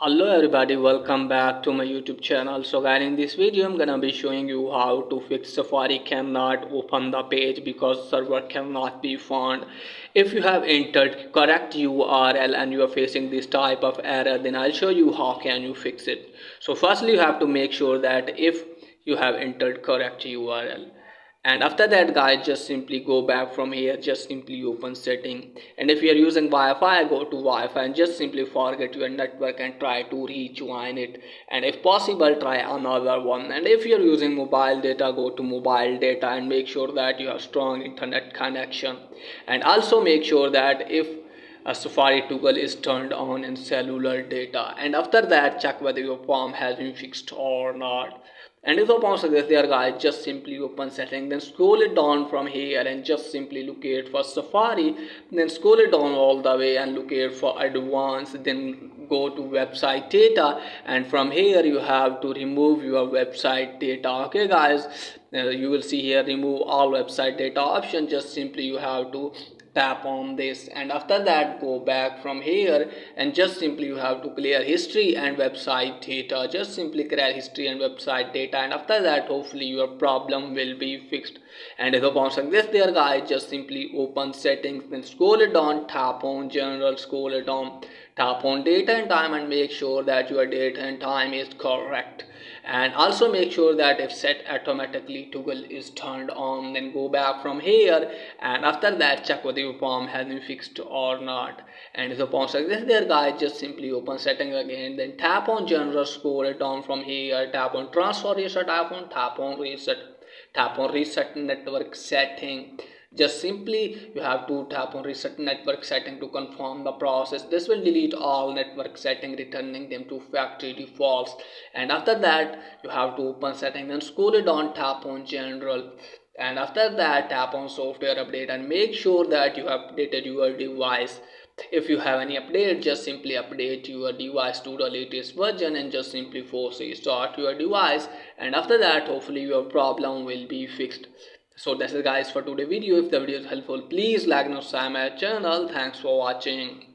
Hello everybody, welcome back to my YouTube channel. So guys, in this video I'm gonna be showing you how to fix Safari cannot open the page because server cannot be found. If you have entered correct URL and you are facing this type of error, then I'll show you how can you fix it. So firstly you have to make sure that if you have entered correct URL, and after that guys, just simply go back from here, just simply open setting, and if you are using Wi-Fi, go to Wi-Fi and just simply forget your network and try to rejoin it, and if possible try another one. And if you're using mobile data, go to mobile data and make sure that you have strong internet connection, and also make sure that if a Safari toggle is turned on in cellular data, and after that check whether your form has been fixed or not. And if the form suggests there guys, just simply open setting, then scroll it down from here and just simply locate for Safari, then scroll it down all the way and locate for advanced, then go to website data, and from here you have to remove your website data. Okay guys, you will see here remove all website data option. Just simply you have to tap on this, and after that go back from here and just simply you have to clear history and website data. Just simply clear history and website data, and after that hopefully your problem will be fixed. And if the bounce like this there guys, just simply open settings, then scroll it down, tap on general, scroll it down, tap on data and time, and make sure that your date and time is correct. And also make sure that if set automatically toggle is turned on, then go back from here, and after that check whether your form has been fixed or not. And if the form like this there guys, just simply open settings again, then tap on general, scroll it down from here, tap on transfer reset iPhone, tap on reset, tap on reset network setting. Just simply you have to tap on reset network setting to confirm the process. This will delete all network setting, returning them to factory defaults. And after that you have to open setting, then scroll it down, tap on general, and after that tap on software update and make sure that you have updated your device. If you have any update, just simply update your device to the latest version and just simply force restart your device, and after that hopefully your problem will be fixed. So that's it guys for today's video. If the video is helpful, please like and subscribe my channel. Thanks for watching.